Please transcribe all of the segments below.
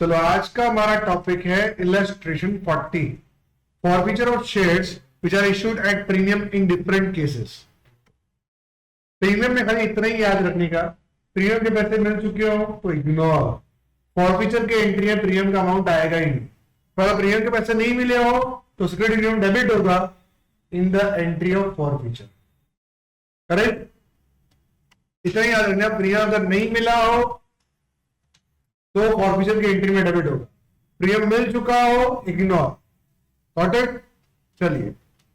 चलो आज का हमारा टॉपिक है illustration 40 forfeiture of shares which are issued at premium in different cases. Premium में खाली इतना ही याद रखने का, प्रीमियम के पैसे मिल चुके हो तो इग्नोर, फॉरफीचर के एंट्री है प्रीमियम का अमाउंट आएगा ही नहीं। पर अगर प्रीमियम के पैसे नहीं मिले हो तो सिक्योरिटी प्रीमियम डेबिट होगा in the entry of forfeiture. Correct, इतना ही याद रखना, प्रीमियम अगर नहीं मिला हो तो फॉरफीचर की एंट्री में डेबिट होगा, प्रीमियम मिल चुका हो इग्नोर। Got it? चलिए,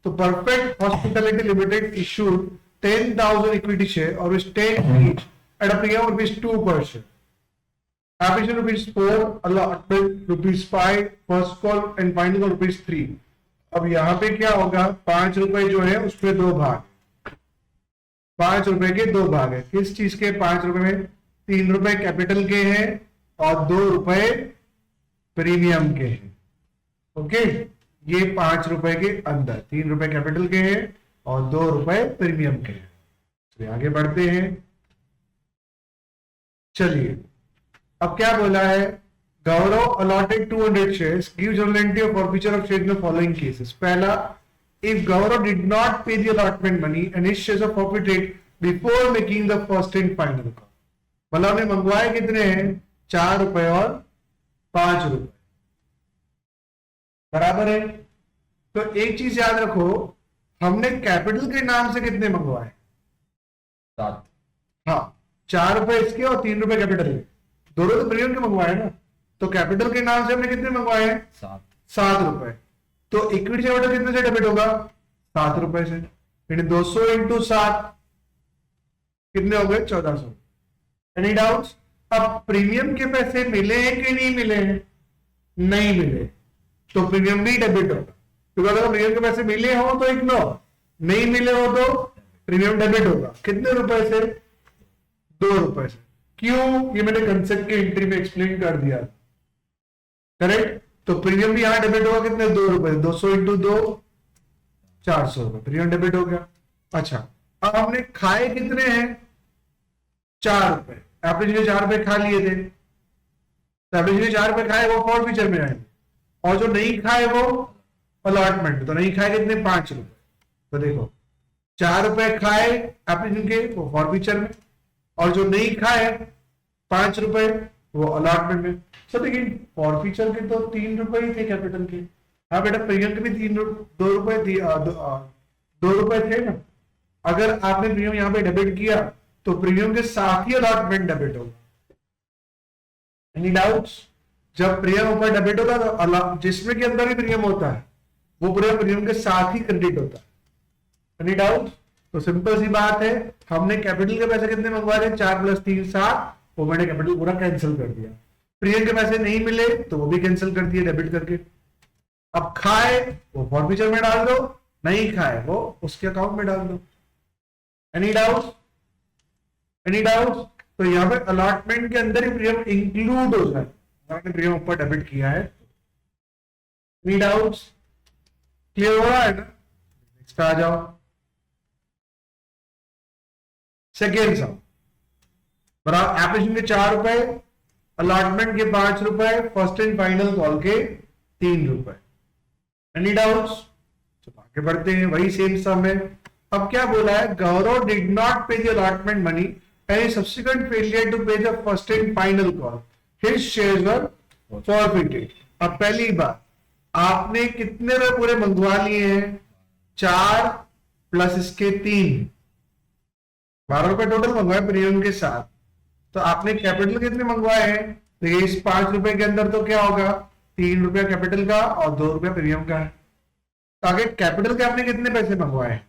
तो perfect hospitality limited issued 10,000 equity share और विच 10 each at a premium of ₹2 per share. Application ₹4, allotment ₹5, first call and final call ₹3। अब यहां पे क्या होगा, ₹5 जो है उसमें दो भाग, ₹5 के दो भाग है। किस चीज के ₹5 में? ₹3 कैपिटल के हैं और ₹2 प्रीमियम के हैं। ओके, ये ₹5 के अंदर ₹3 कैपिटल के हैं और ₹2 प्रीमियम के हैं। चलिए आगे बढ़ते हैं। चलिए अब क्या बोला है, Gaurav allotted 200 shares give generality of forfeiture of shares in following cases. पहला, if Gaurav did not pay the allotment money and his shares are forfeited before making the first and final call. मतलब ने मंगवाए कितने हैं? ₹4 और ₹5, बराबर है। तो एक चीज याद रखो, हमने कैपिटल के नाम से कितने मंगवाए? 7। हाँ, ₹4 इसके और ₹3 कैपिटल के, दोनों तो प्रीमियम के मंगवाए ना। तो कैपिटल के नाम से हमने कितने मंगवाए हैं? 7 तो इक्विटी शेयर कितने से डेबिट होगा? ₹7 से। यानी 200 × 7 कितने हो गए? 1400। Any doubts? अब प्रीमियम के पैसे मिले हैं कि नहीं मिले हैं? नहीं मिले तो प्रीमियम भी डेबिट होगा, क्योंकि अगर प्रीमियम के पैसे मिले हो तो इग्नोर, नहीं मिले हो तो प्रीमियम डेबिट होगा। कितने रुपए से? ₹2 से। क्यों? ये मैंने कंसेप्ट के एंट्री में एक्सप्लेन कर दिया, करेक्ट। तो प्रीमियम भी यहां डेबिट होगा कितने? ₹2। 200 × 2 ₹400, प्रीमियम डेबिट हो गया। अच्छा, अब हमने खाए कितने हैं? ₹4। आपने जो ₹4 खा लिए थे, तो आपने जो ₹4 खाए वो फॉरफीचर में आएंगे, और जो नहीं खाए वो अलॉटमेंट। तो नहीं खाए कितने? ₹5। तो देखो, ₹4 खाए एप्लीकेशन के वो फॉरफीचर में, और जो नहीं खाए ₹5 वो अलॉटमेंट में। सर लेकिन फॉरफीचर के तो ₹3 ही थे कैपिटल के। हाँ बेटा, प्रीमियम के भी ₹2 थे ना। अगर आपने प्रीमियम यहाँ पे डेबिट किया तो प्रीमियम के साथ ही अलॉटमेंट डेबिट होगा। Any doubts? जब प्रीमियम ऊपर डेबिट होता है तो जिसमें के अंदर भी प्रीमियम होता है वो पूरे प्रीमियम के साथ ही क्रेडिट होता है। Any doubt? तो सिंपल सी बात है, हमने कैपिटल के पैसे कितने मंगवाए थे? 4 + 3 7, वो मैंने कैपिटल पूरा कैंसिल कर दिया। प्रीमियम के पैसे नहीं मिले तो वो भी कैंसिल कर दिए डेबिट करके। अब खाए वो फॉरफीचर में डाल दो, नहीं खाए वो उसके अकाउंट में डाल दो। Any doubt? Any doubt? तो यहाँ पे अलॉटमेंट के अंदर ही प्रीमियम इंक्लूड हो जाए, आपने प्रीमियम ऊपर डेबिट किया है। Any doubts? क्लियर हो रहा है ना? नेक्स्ट आ जाओ। सेकेंड सम, बराबर एप्लीकेशन के ₹4, अलॉटमेंट के ₹5, फर्स्ट एंड फाइनल कॉल के ₹3। Any doubts? तो आगे बढ़ते हैं, वही सेम सम है। अब क्या बोला है, Gaurav did not pay the allotment money and subsequent failure to pay the first and final call, his shares were forfeited. अब पहली बात, आपने कितने में पूरे मंगवा लिए हैं? 4 + इसके 3, ₹12 टोटल मंगवाए प्रीमियम के साथ। तो आपने कैपिटल कितने मंगवाए हैं? तो ये इस ₹5 के अंदर तो क्या होगा? ₹3 कैपिटल का और ₹2 प्रीमियम का है। तो आगे कैपिटल के आपने कितने पैसे मंगवाए हैं?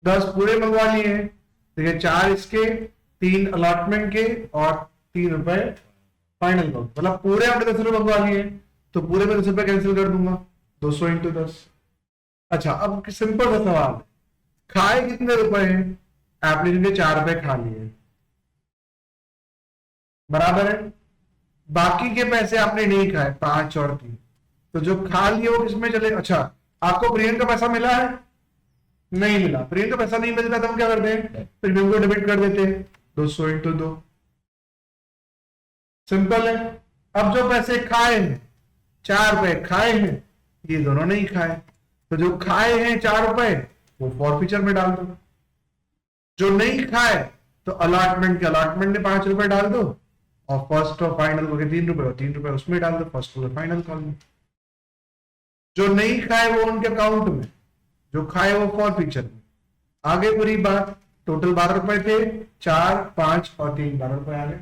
10 पूरे मंगवा लिए हैं। तो ये 4 इसके, 3 अलॉटमेंट के और ₹3 फाइनल का, मतलब पूरे आपने ₹10 मंगवा लिए। तो पूरे में ₹10 कैंसिल कर दूंगा, 200 × 10। अच्छा, अब सिंपल सा सवाल है, खाए कितने रुपए हैं? एप्लीकेशन के ₹4 खा लिए, बराबर है। बाकी के पैसे आपने नहीं खाए, 5 और 3, तो जो खा लिए वो किसमें चले? अच्छा, आपको प्रीमियम का पैसा मिला है? नहीं मिला। प्रीमियम का पैसा नहीं मिलता तो हम क्या करते हैं? प्रीमियम को डेबिट कर देते हैं, 200 × 2। सिंपल है। अब जो पैसे खाए हैं 4 रुपए खाए हैं, ये दोनों नहीं खाए, तो जो खाए हैं 4 रुपए वो फॉरफीचर में डाल दो, जो नहीं खाए तो अलॉटमेंट के अलॉटमेंट में 5 रुपए डाल दो, और फर्स्ट और फाइनल को 3 रुपए और 3 रुपए उसमें डाल दो, फर्स्ट को फाइनल कॉल में। जो नहीं खाए वो उनके अकाउंट में, जो खाए वो फॉरफीचर में। आगे पूरी बात, टोटल 12 रुपए थे, 4, 5 और 3, 12 रुपए आ गए।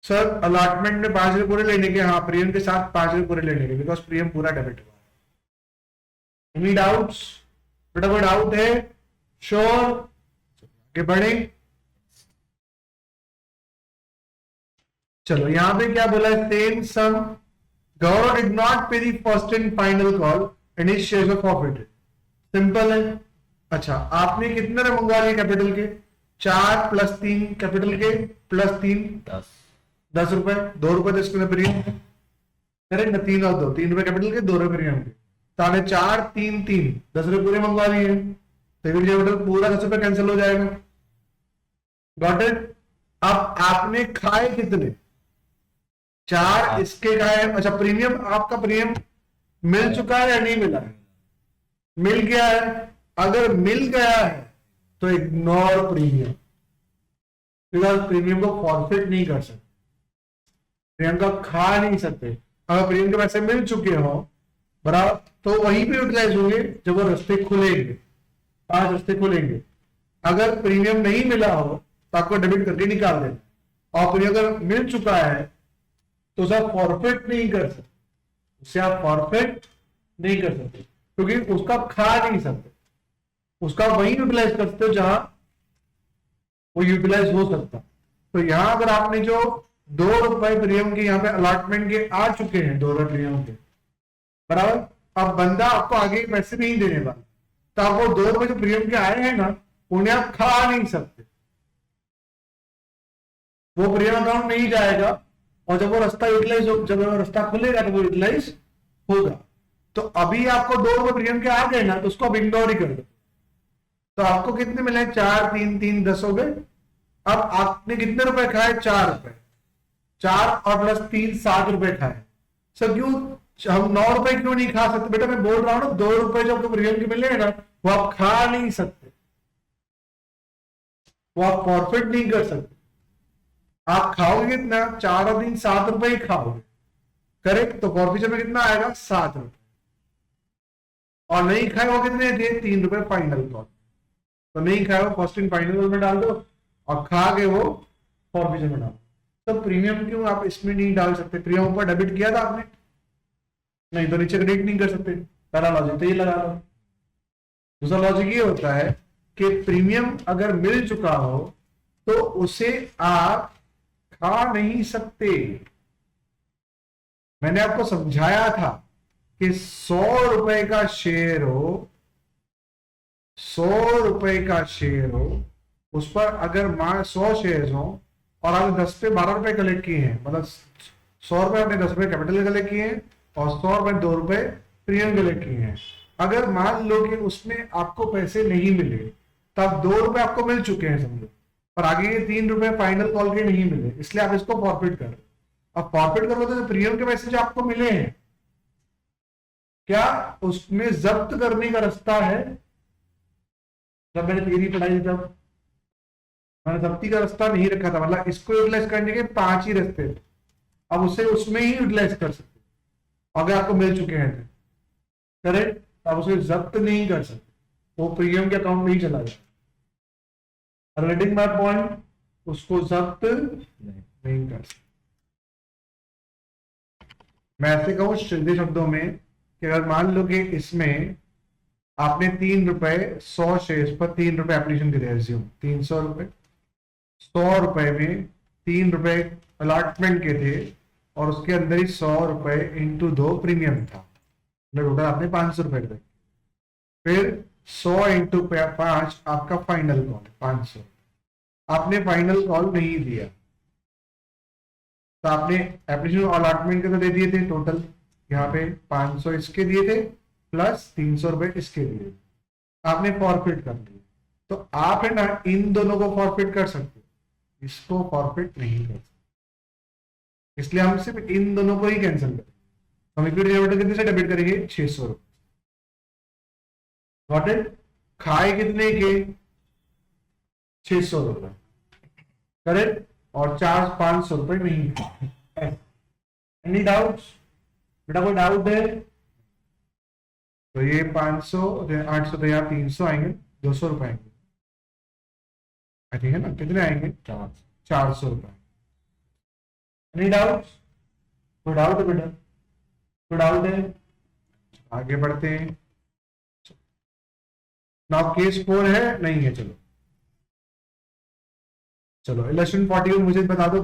सर अलॉटमेंट में 5 रुपए पूरे लेने के, हाँ प्रीमियम के साथ 5 रुपए पूरे लेने के, बिकॉज प्रीमियम पूरा डेबिट हुआ है। Any doubts? बेटा कोई डाउट है? श्योर? आगे बढ़े। चलो यहां पे क्या बोला है, same sum Gaurav did not pay the first and final call and his shares of profit. Simple है। अच्छा आपने कितने रुपए मंगवा लिए कैपिटल के? 4 + 3 कैपिटल के + 3 10 रुपए, 2 रुपए तो इसके प्रीमियम करेक्ट ना, 3 और 2, 3 रुपए कैपिटल के, 2 रुपए प्रीमियम के, तो आपने 4, 3, 3 10 रुपए पूरे मंगवा लिए, तो कैपिटल पूरा 10 रुपए कैंसिल हो जाएगा। Got it? अब आपने खाए कितने? 4 इसके खाए। अच्छा प्रीमियम, आपका प्रीमियम मिल चुका है या नहीं मिला है? मिल गया है। अगर मिल गया है तो इग्नोर प्रीमियम, बिकॉज प्रीमियम को फॉरफिट नहीं कर सकते, प्रीमियम का खा नहीं सकते। अगर प्रीमियम के पैसे मिल चुके हो बराबर, तो वहीं पे यूटिलाइज होंगे जब वो रास्ते खुलेंगे, 5 रास्ते खुलेंगे। अगर प्रीमियम नहीं मिला हो तो आपको डेबिट करके निकाल देना, और प्रीमियम अगर मिल चुका है तो उसे आप फॉरफिट नहीं कर सकते, उसे आप फॉरफिट नहीं कर सकते क्योंकि उसका खा नहीं सकते, उसका वही यूटिलाइज कर सकते हो जहां वो यूटिलाइज हो सकता। तो यहां अगर आपने जो 2 रुपए प्रीमियम के यहाँ पे अलॉटमेंट के आ चुके हैं, 2 रुपए प्रीमियम के बराबर, अब बंदा आपको आगे पैसे नहीं देने वाला, तो आप वो 2 रुपए जो प्रीमियम के आए हैं ना, उन्हें आप खा नहीं सकते, वो प्रीमियम अकाउंट नहीं जाएगा, और जब वो रास्ता यूटिलाइज हो, जब वो रास्ता खुलेगा तो वो यूटिलाइज होगा। तो अभी आपको 2 रुपए प्रीमियम के आ गए ना, तो उसको आप इग्नोर ही कर दो। तो आपको कितने मिले? 4, 3, 3 10 हो गए। अब आपने कितने रुपए खाए? 4 रुपए, 4 और +3 7 रुपए खाए। सर क्यों हम 9 रुपए क्यों नहीं खा सकते? बेटा मैं बोल रहा हूं ना, 2 रुपए जो आपको प्रीमियम के मिले हैं ना, वो आप खा नहीं सकते, वो आप फॉरफिट नहीं कर सकते। आप खाओगे कितना? 4 और 3 7 रुपए ही खाओगे, करेक्ट? तो फॉरफिचर में कितना आएगा? 7 रुपए। और नहीं खाए वो कितने थे? 3 रुपए फाइनल कॉल। तो नहीं खाए वो फर्स्ट एंड फाइनल में डाल दो, और खा के वो फॉरफिचर में डाल दो। तो प्रीमियम क्यों आप इसमें नहीं डाल सकते? प्रीमियम ऊपर डेबिट किया था आपने, नहीं तो नीचे क्रेडिट नहीं कर सकते। पहला लॉजिक तो ये लगा लो। दूसरा लॉजिक ये होता है कि प्रीमियम अगर मिल चुका हो तो उसे आप खा नहीं सकते। मैंने आपको समझाया था कि 100 रुपए का शेयर हो, 100 रुपए का शेयर हो, उस पर अगर 100 शेयर हो और आपने 10 पे 12 रुपए कलेक्ट किए हैं, मतलब 100 रुपए आपने 10 रुपए कैपिटल कलेक्ट किए हैं और 100 रुपए 2 रुपए प्रीमियम कलेक्ट किए हैं। अगर मान लो कि उसमें आपको पैसे नहीं मिले, तो आप 2 रुपए आपको मिल चुके हैं समझो, पर आगे ये 3 रुपए फाइनल कॉल के नहीं मिले, इसलिए आप इसको फॉरफिट कर रहे हो। अब फॉरफिट करोगे तो प्रीमियम के पैसे जो आपको मिले हैं, क्या उसमें जब्त करने का रास्ता है? जब मैंने थियरी पढ़ाई तब मैंने जब्ती का रास्ता नहीं रखा था, मतलब इसको यूटिलाइज करने के 5 ही रास्ते थे। अब उसे उसमें ही यूटिलाइज कर सकते, अगर आपको मिल चुके हैं तो करेक्ट, आप उसे जब्त नहीं कर सकते, वो प्रीमियम के अकाउंट में ही चला जाए। रिलेटिंग माय पॉइंट, उसको जब्त नहीं कर सकते। मैं ऐसे कहूं सीधे शब्दों में कि अगर मान लो कि इसमें आपने 3 रुपए 100 शेयर्स पर 3 रुपए एप्लीकेशन के थे, 300 रुपए, 100 रुपए में 3 रुपए अलॉटमेंट के थे, और उसके अंदर ही 100 रुपए इंटू 2 प्रीमियम था, टोटल आपने 500 रुपए थे। फिर 100 इंटू 5 आपका फाइनल कॉल 500। आपने फाइनल कॉल नहीं दिया, तो आपने एप्लीकेशन अलॉटमेंट के तो दे दिए थे, टोटल यहाँ पे 500 इसके दिए थे प्लस 300 रुपए इसके दिए, आपने फॉरफिट कर दिया। तो आप है ना इन दोनों को फॉरफिट कर सकते, इसको फॉरफिट नहीं कर सकते। इसलिए हम सिर्फ इन दोनों को ही कैंसिल करें। हम इक्विटी कैपिटल कितने से डेबिट करेंगे? 600 रुपए। Got it? खाए कितने के? 600 रुपए, करेक्ट। और चार्ज 500 रुपए महीने। Any doubts? बेटा कोई डाउट है? तो ये 500 800 तो यहाँ 300 आएंगे, 200 रुपए आएंगे, ठीक है ना? कितने आएंगे? 400 रुपए। Any doubts? कोई डाउट है बेटा? कोई डाउट है? आगे बढ़ते हैं। नाउ केस 4 है, नहीं है? चलो चलो इलेक्शन 41 मुझे बता दो।